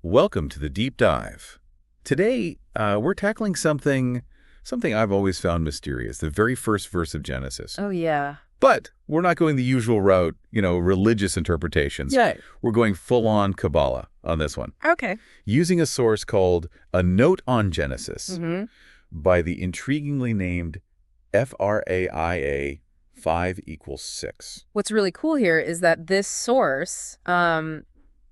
Welcome to the Deep Dive. Today, we're tackling something I've always found mysterious, the very first verse of Genesis. Oh, yeah. But we're not going the usual route, religious interpretations. Yeah. We're going full-on Kabbalah on this one, Okay. using a source called A Note on Genesis Mm-hmm. by the intriguingly named Fraia 5 equals 6. What's really cool here is that this source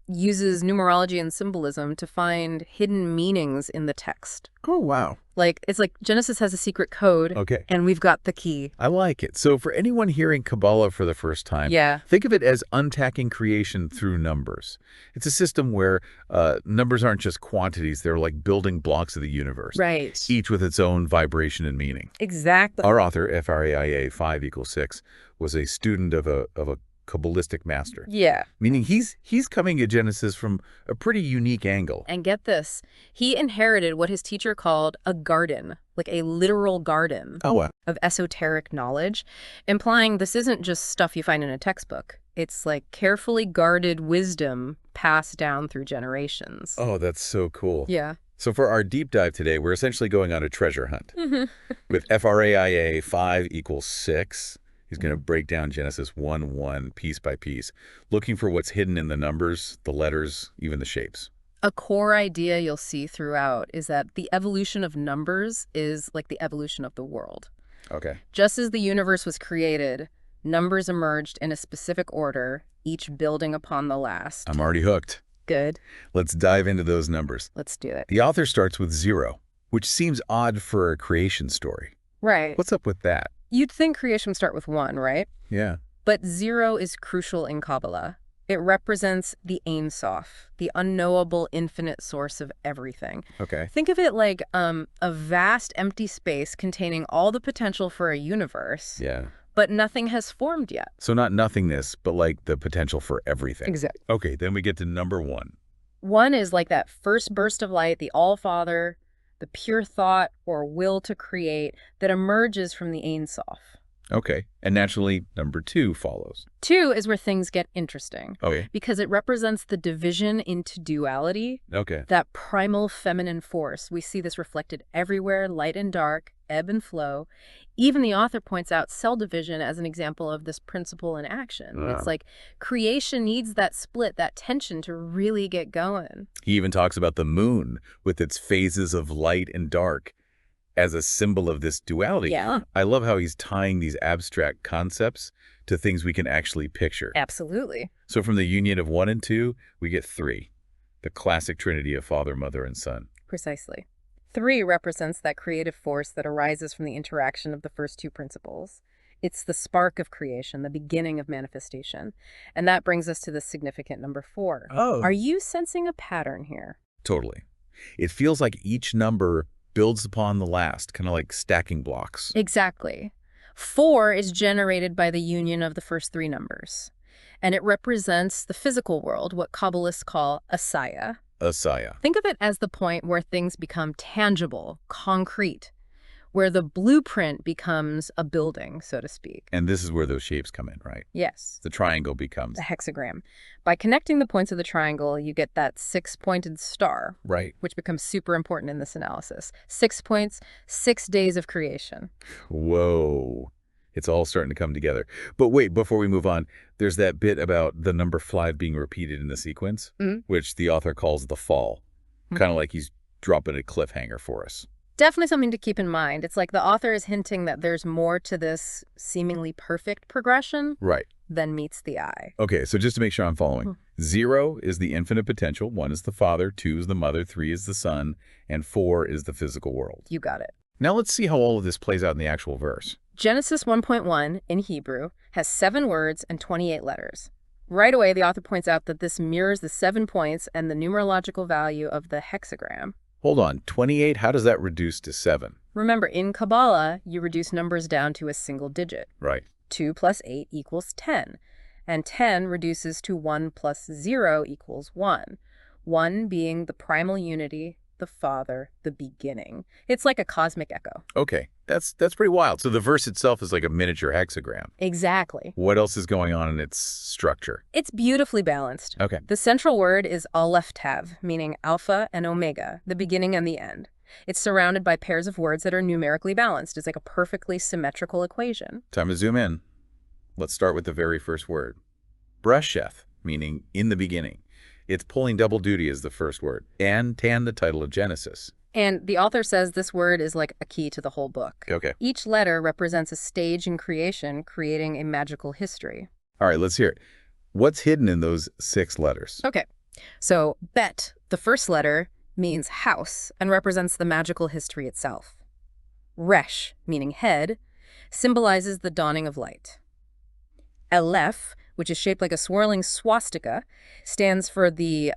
uses numerology and symbolism to find hidden meanings in the text. Oh, wow. It's like Genesis has a secret code, Okay. and we've got the key. I like it. So for anyone hearing Kabbalah for the first time, Yeah. think of it as untacking creation through numbers. It's a system where numbers aren't just quantities, they're like building blocks of the universe, Right. each with its own vibration and meaning. Exactly. Our author, Fraia 5 equals 6, was a student of a Kabbalistic master, Yeah. meaning he's coming at Genesis from a pretty unique angle. And get this, he inherited what his teacher called a garden, like a literal garden Oh, wow. of esoteric knowledge, implying this isn't just stuff you find in a textbook. It's like carefully guarded wisdom passed down through generations. Oh, that's so cool. Yeah. So for our deep dive today, we're essentially going on a treasure hunt. With Fraia 5 equals 6, he's going to break down Genesis 1:1 piece by piece, looking for what's hidden in the numbers, the letters, even the shapes. A core idea you'll see throughout is that the evolution of numbers is like the evolution of the world. Okay. Just as the universe was created, numbers emerged in a specific order, each building upon the last. I'm already hooked. Good. Let's dive into those numbers. Let's do it. The author starts with 0, which seems odd for a creation story. Right. What's up with that? You'd think creation would start with 1, right? Yeah. But 0 is crucial in Kabbalah. It represents the Ein Sof, the unknowable infinite source of everything. Okay. Think of it like a vast empty space containing all the potential for a universe, Yeah. but nothing has formed yet. So not nothingness, but like the potential for everything. Exactly. Okay, then we get to number 1. 1 is like that first burst of light, the All-Father, the pure thought or will to create that emerges from the Ein Sof. Okay. And naturally, number 2 follows. 2 is where things get interesting Okay. because it represents the division into duality, Okay. that primal feminine force. We see this reflected everywhere, light and dark, ebb and flow. Even the author points out cell division as an example of this principle in action. Wow. It's like creation needs that split, that tension to really get going. He even talks about the moon with its phases of light and dark as a symbol of this duality. Yeah. I love how he's tying these abstract concepts to things we can actually picture. Absolutely. So from the union of 1 and 2, we get 3, the classic trinity of Father, Mother, and Son. Precisely. 3 represents that creative force that arises from the interaction of the first 2 principles. It's the spark of creation, the beginning of manifestation. And that brings us to the significant number 4. Oh. Are you sensing a pattern here? Totally. It feels like each number builds upon the last, kind of like stacking blocks. Exactly. 4 is generated by the union of the first 3 numbers. And it represents the physical world, what Kabbalists call asaya. Asaya. Think of it as the point where things become tangible, concrete, where the blueprint becomes a building, so to speak. And this is where those shapes come in, right? Yes, The triangle becomes. the hexagram. By connecting the points of the triangle, you get that 6-pointed star, Right. which becomes super important in this analysis. 6 points, 6 days of creation. Whoa. It's all starting to come together. But wait, before we move on, there's that bit about the number 5 being repeated in the sequence, which the author calls the fall. Kind of like he's dropping a cliffhanger for us. Definitely something to keep in mind. It's like the author is hinting that there's more to this seemingly perfect progression Right. than meets the eye. Okay, so just to make sure I'm following. 0 is the infinite potential, 1 is the Father, 2 is the Mother, 3 is the Son, and 4 is the physical world. You got it. Now let's see how all of this plays out in the actual verse. Genesis 1.1 in Hebrew has 7 words and 28 letters. Right away, the author points out that this mirrors the 7 points and the numerological value of the hexagram. Hold on, 28, how does that reduce to 7? Remember, in Kabbalah, you reduce numbers down to a single digit. Right. 2 plus 8 equals 10. And 10 reduces to 1 plus 0 equals 1. 1 being the primal unity, the Father, the beginning. It's like a cosmic echo. Okay, that's pretty wild. So the verse itself is like a miniature hexagram. Exactly. What else is going on in its structure? It's beautifully balanced. Okay. The central word is Aleph Tav, meaning Alpha and Omega, the beginning and the end. It's surrounded by pairs of words that are numerically balanced. It's like a perfectly symmetrical equation. Time to zoom in. Let's start with the very first word. Bresheth, meaning in the beginning. It's pulling double duty as the first word, and tan, the title of Genesis. And the author says this word is like a key to the whole book. Okay. Each letter represents a stage in creation, creating a magical history. All right, let's hear it. What's hidden in those 6 letters? Okay, so Bet, the first letter, means house and represents the magical history itself. Resh, meaning head, symbolizes the dawning of light. Aleph, which is shaped like a swirling swastika, stands for the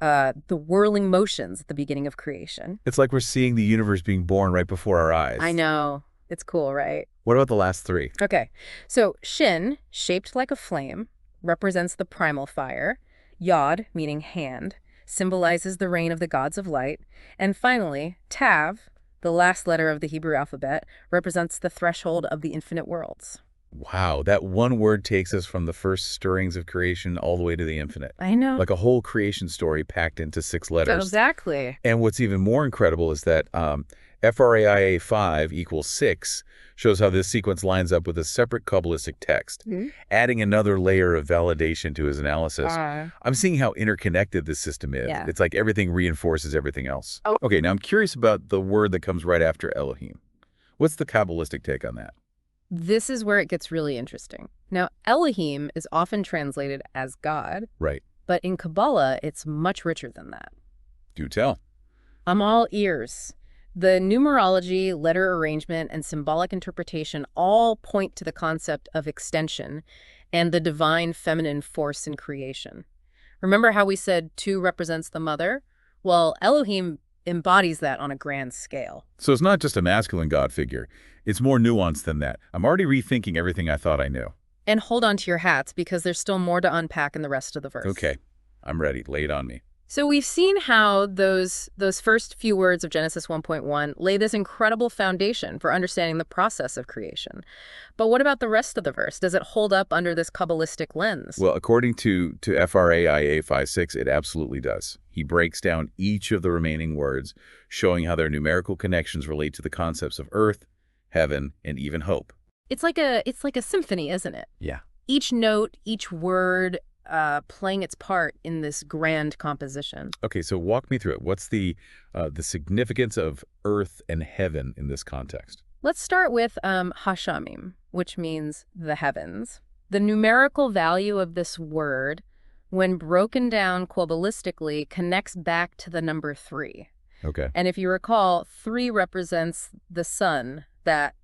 whirling motions at the beginning of creation. It's like we're seeing the universe being born right before our eyes. I know. It's cool, right? What about the last 3? Okay, so Shin, shaped like a flame, represents the primal fire. Yod, meaning hand, symbolizes the reign of the gods of light. And finally, Tav, the last letter of the Hebrew alphabet, represents the threshold of the infinite worlds. Wow, that one word takes us from the first stirrings of creation all the way to the infinite. I know. Like a whole creation story packed into 6 letters. Exactly. And what's even more incredible is that FRAIA 5 equals 6 shows how this sequence lines up with a separate Kabbalistic text, adding another layer of validation to his analysis. I'm seeing how interconnected this system is. Yeah. It's like everything reinforces everything else. Oh. Okay, now I'm curious about the word that comes right after Elohim. What's the Kabbalistic take on that? This is where it gets really interesting. Now, Elohim is often translated as God, Right. but in Kabbalah, it's much richer than that. Do tell. I'm all ears. The numerology, letter arrangement, and symbolic interpretation all point to the concept of extension and the divine feminine force in creation. Remember how we said 2 represents the mother? Well, Elohim embodies that on a grand scale. So it's not just a masculine God figure. It's more nuanced than that. I'm already rethinking everything I thought I knew. And hold on to your hats, because there's still more to unpack in the rest of the verse. Okay, I'm ready. Lay it on me. So we've seen how those first few words of Genesis 1.1 lay this incredible foundation for understanding the process of creation. But what about the rest of the verse? Does it hold up under this Kabbalistic lens? Well, according to FRAIA 5.6, it absolutely does. He breaks down each of the remaining words, showing how their numerical connections relate to the concepts of earth, heaven, and even hope. It's like a symphony, isn't it? Yeah. Each note, each word, playing its part in this grand composition. Okay, so walk me through it. What's the significance of earth and heaven in this context? Let's start with Hashamim, which means the heavens. The numerical value of this word, when broken down Kabbalistically, connects back to the number 3. Okay. And if you recall, 3 represents the sun, that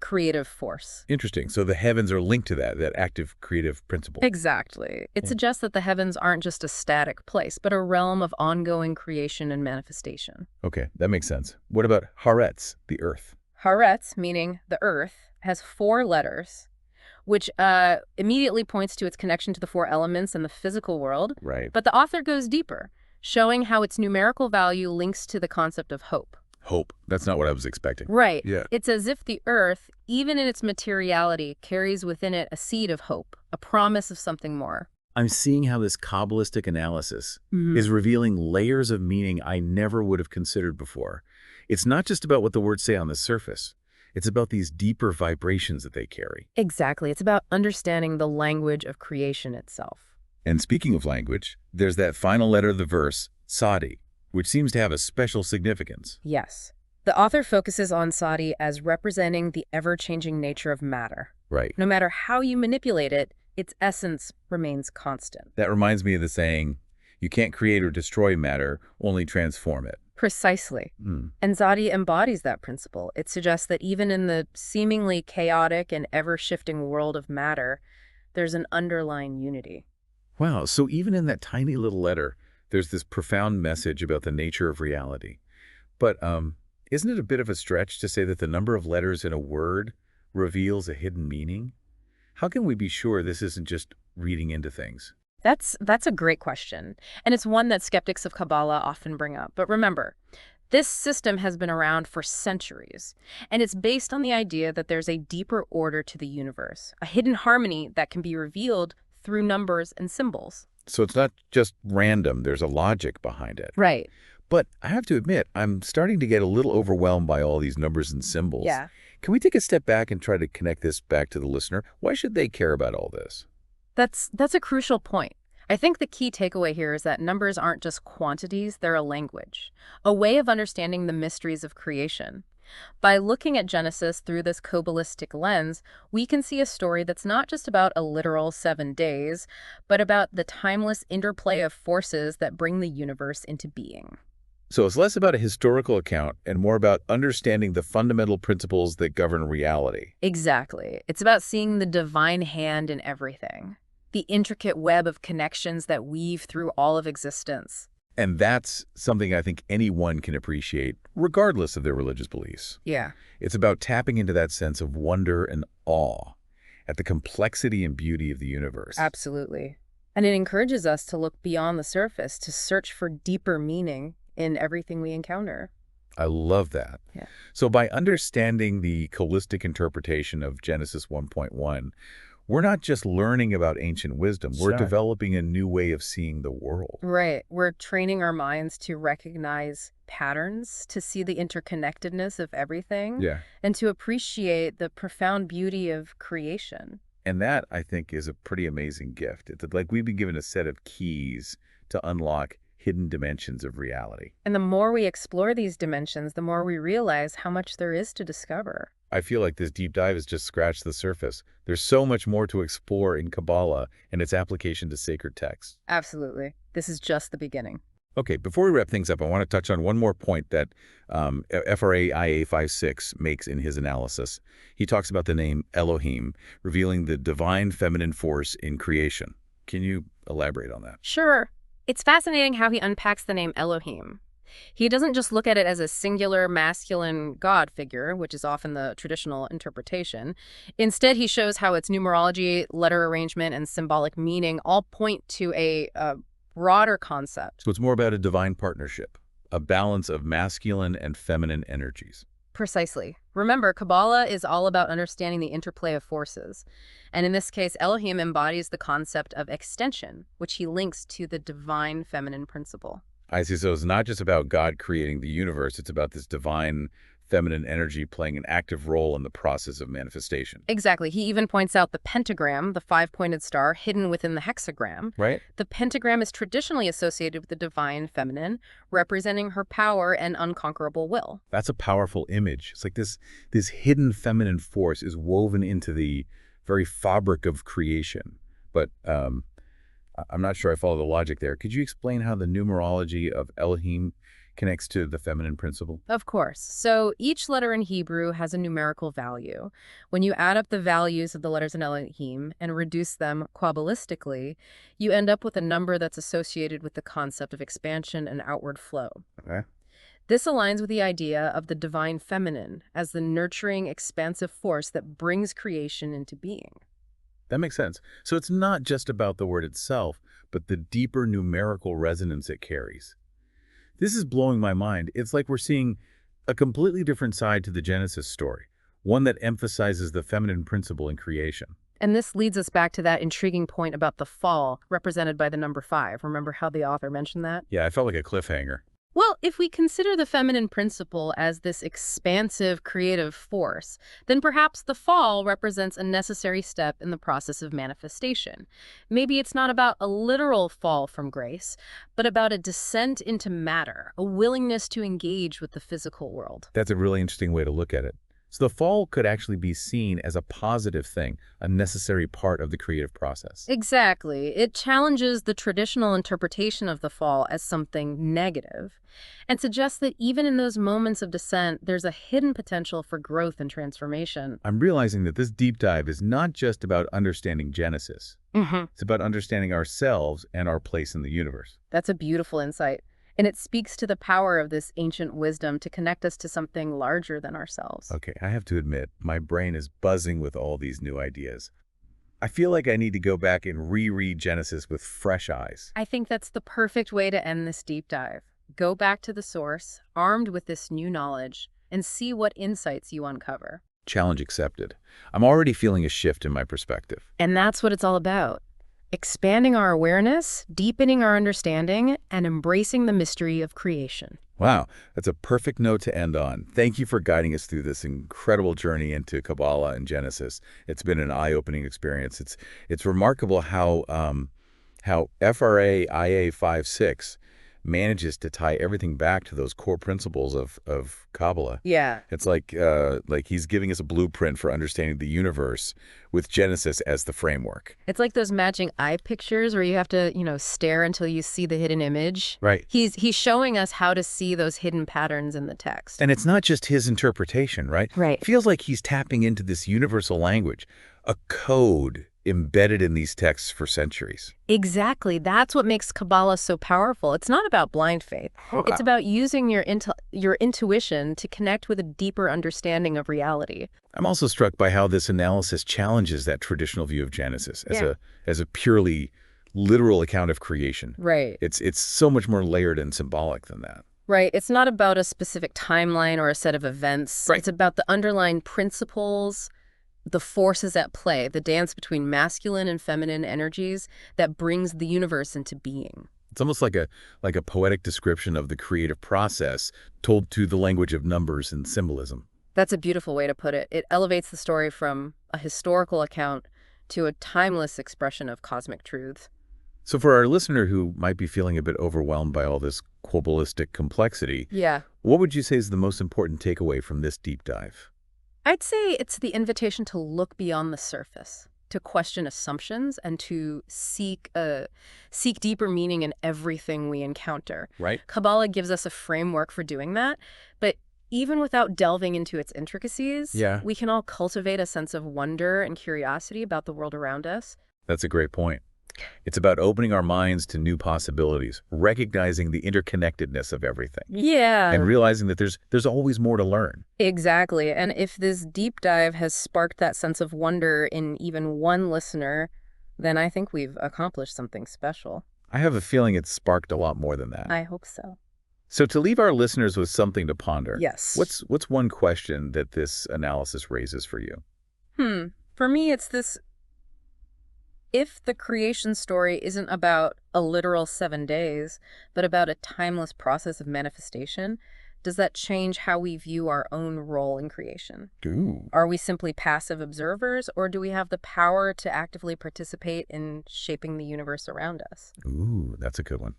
creative force. Interesting. So the heavens are linked to that active creative principle. Exactly. It suggests that the heavens aren't just a static place, but a realm of ongoing creation and manifestation. Okay, that makes sense. What about Haaretz, the earth? Haaretz, meaning the earth, has 4 letters, which immediately points to its connection to the 4 elements in the physical world. Right. But the author goes deeper, showing how its numerical value links to the concept of hope. Hope. That's not what I was expecting. Right. Yeah. It's as if the earth, even in its materiality, carries within it a seed of hope, a promise of something more. I'm seeing how this Kabbalistic analysis is revealing layers of meaning I never would have considered before. It's not just about what the words say on the surface. It's about these deeper vibrations that they carry. Exactly. It's about understanding the language of creation itself. And speaking of language, there's that final letter of the verse, Sadi, which seems to have a special significance. Yes. The author focuses on Sadi as representing the ever-changing nature of matter. Right. No matter how you manipulate it, its essence remains constant. That reminds me of the saying, you can't create or destroy matter, only transform it. Precisely. And Sadi embodies that principle. It suggests that even in the seemingly chaotic and ever-shifting world of matter, there's an underlying unity. Wow, so even in that tiny little letter, there's this profound message about the nature of reality. But isn't it a bit of a stretch to say that the number of letters in a word reveals a hidden meaning? How can we be sure this isn't just reading into things? That's a great question, and it's one that skeptics of Kabbalah often bring up. But remember, This system has been around for centuries, and it's based on the idea that there's a deeper order to the universe, a hidden harmony that can be revealed through numbers and symbols. So it's not just random, there's a logic behind it. Right. But I have to admit, I'm starting to get a little overwhelmed by all these numbers and symbols. Yeah. Can we take a step back and try to connect this back to the listener? Why should they care about all this? That's a crucial point. I think the key takeaway here is that numbers aren't just quantities, they're a language, a way of understanding the mysteries of creation. By looking at Genesis through this Kabbalistic lens, we can see a story that's not just about a literal 7 days, but about the timeless interplay of forces that bring the universe into being. So it's less about a historical account and more about understanding the fundamental principles that govern reality. Exactly. It's about seeing the divine hand in everything, the intricate web of connections that weave through all of existence. And that's something I think anyone can appreciate, regardless of their religious beliefs. Yeah. It's about tapping into that sense of wonder and awe at the complexity and beauty of the universe. Absolutely. And it encourages us to look beyond the surface, to search for deeper meaning in everything we encounter. I love that. Yeah. So by understanding the holistic interpretation of Genesis 1.1, we're not just learning about ancient wisdom, we're Sure. developing a new way of seeing the world. Right. We're training our minds to recognize patterns, to see the interconnectedness of everything, Yeah. and to appreciate the profound beauty of creation. And that, I think, is a pretty amazing gift. It's like we've been given a set of keys to unlock hidden dimensions of reality. And the more we explore these dimensions, the more we realize how much there is to discover. I feel like this deep dive has just scratched the surface. There's so much more to explore in Kabbalah and its application to sacred texts. Absolutely. This is just the beginning. Okay, before we wrap things up, I want to touch on one more point that FRA IA 56 makes in his analysis. He talks about the name Elohim, revealing the divine feminine force in creation. Can you elaborate on that? Sure. It's fascinating how he unpacks the name Elohim. He doesn't just look at it as a singular masculine god figure, which is often the traditional interpretation. Instead, he shows how its numerology, letter arrangement, and symbolic meaning all point to a broader concept. So it's more about a divine partnership, a balance of masculine and feminine energies. Precisely. Remember, Kabbalah is all about understanding the interplay of forces. And in this case, Elohim embodies the concept of extension, which he links to the divine feminine principle. I see. So it's not just about God creating the universe. It's about this divine feminine energy playing an active role in the process of manifestation. Exactly. He even points out the pentagram, the five-pointed star, hidden within the hexagram. Right? The pentagram is traditionally associated with the divine feminine, representing her power and unconquerable will. That's a powerful image. It's like this hidden feminine force is woven into the very fabric of creation. But I'm not sure I follow the logic there. Could you explain how the numerology of Elohim connects to the feminine principle? Of course. So each letter in Hebrew has a numerical value. When you add up the values of the letters in Elohim and reduce them Kabbalistically, you end up with a number that's associated with the concept of expansion and outward flow. Okay. This aligns with the idea of the divine feminine as the nurturing, expansive force that brings creation into being. That makes sense. So it's not just about the word itself, but the deeper numerical resonance it carries. This is blowing my mind. It's like we're seeing a completely different side to the Genesis story, one that emphasizes the feminine principle in creation. And this leads us back to that intriguing point about the fall, represented by the number 5. Remember how the author mentioned that? Yeah, I felt like a cliffhanger. Well, if we consider the feminine principle as this expansive creative force, then perhaps the fall represents a necessary step in the process of manifestation. Maybe it's not about a literal fall from grace, but about a descent into matter, a willingness to engage with the physical world. That's a really interesting way to look at it. So the fall could actually be seen as a positive thing, a necessary part of the creative process. Exactly. It challenges the traditional interpretation of the fall as something negative and suggests that even in those moments of descent, there's a hidden potential for growth and transformation. I'm realizing that this deep dive is not just about understanding Genesis. It's about understanding ourselves and our place in the universe. That's a beautiful insight. And it speaks to the power of this ancient wisdom to connect us to something larger than ourselves. Okay, I have to admit, my brain is buzzing with all these new ideas. I feel like I need to go back and reread Genesis with fresh eyes. I think that's the perfect way to end this deep dive. Go back to the source, armed with this new knowledge, and see what insights you uncover. Challenge accepted. I'm already feeling a shift in my perspective. And that's what it's all about. Expanding our awareness, deepening our understanding, and embracing the mystery of creation. Wow, that's a perfect note to end on. Thank you for guiding us through this incredible journey into Kabbalah and Genesis. It's been an eye-opening experience. It's remarkable how FRA IA 5.6 manages to tie everything back to those core principles of Kabbalah. Yeah. It's like he's giving us a blueprint for understanding the universe with Genesis as the framework. It's like those matching eye pictures where you have to, stare until you see the hidden image. Right. He's showing us how to see those hidden patterns in the text. And it's not just his interpretation, right? Right. It feels like he's tapping into this universal language, a code embedded in these texts for centuries. Exactly. That's what makes Kabbalah so powerful. It's not about blind faith. It's about using your intuition to connect with a deeper understanding of reality. I'm also struck by how this analysis challenges that traditional view of Genesis as a purely literal account of creation. Right. It's so much more layered and symbolic than that. Right. It's not about a specific timeline or a set of events. Right. It's about the underlying principles, the forces at play, the dance between masculine and feminine energies that brings the universe into being. It's almost like a poetic description of the creative process told through the language of numbers and symbolism. That's a beautiful way to put it. It elevates the story from a historical account to a timeless expression of cosmic truth. So for our listener who might be feeling a bit overwhelmed by all this Kabbalistic complexity, what would you say is the most important takeaway from this deep dive? I'd say it's the invitation to look beyond the surface, to question assumptions, and to seek deeper meaning in everything we encounter. Right. Kabbalah gives us a framework for doing that, but even without delving into its intricacies, we can all cultivate a sense of wonder and curiosity about the world around us. That's a great point. It's about opening our minds to new possibilities, recognizing the interconnectedness of everything. Yeah. And realizing that there's always more to learn. Exactly. And if this deep dive has sparked that sense of wonder in even one listener, then I think we've accomplished something special. I have a feeling it's sparked a lot more than that. I hope so. So to leave our listeners with something to ponder, Yes. What's one question that this analysis raises for you? For me, it's this: if the creation story isn't about a literal 7 days, but about a timeless process of manifestation, does that change how we view our own role in creation? Ooh. Are we simply passive observers, or do we have the power to actively participate in shaping the universe around us? Ooh, that's a good one.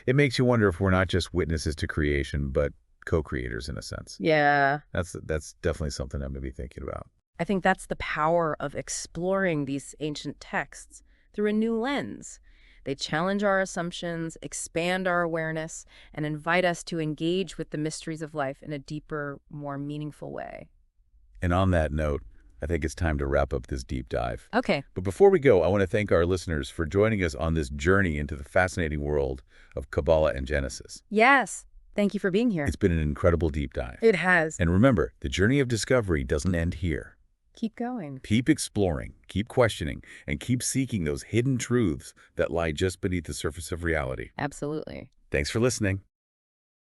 It makes you wonder if we're not just witnesses to creation, but co-creators in a sense. Yeah. That's definitely something I'm going to be thinking about. I think that's the power of exploring these ancient texts through a new lens. They challenge our assumptions, expand our awareness, and invite us to engage with the mysteries of life in a deeper, more meaningful way. And on that note, I think it's time to wrap up this deep dive. Okay. But before we go, I want to thank our listeners for joining us on this journey into the fascinating world of Kabbalah and Genesis. Yes. Thank you for being here. It's been an incredible deep dive. It has. And remember, the journey of discovery doesn't end here. Keep going. Keep exploring, keep questioning, and keep seeking those hidden truths that lie just beneath the surface of reality. Absolutely. Thanks for listening.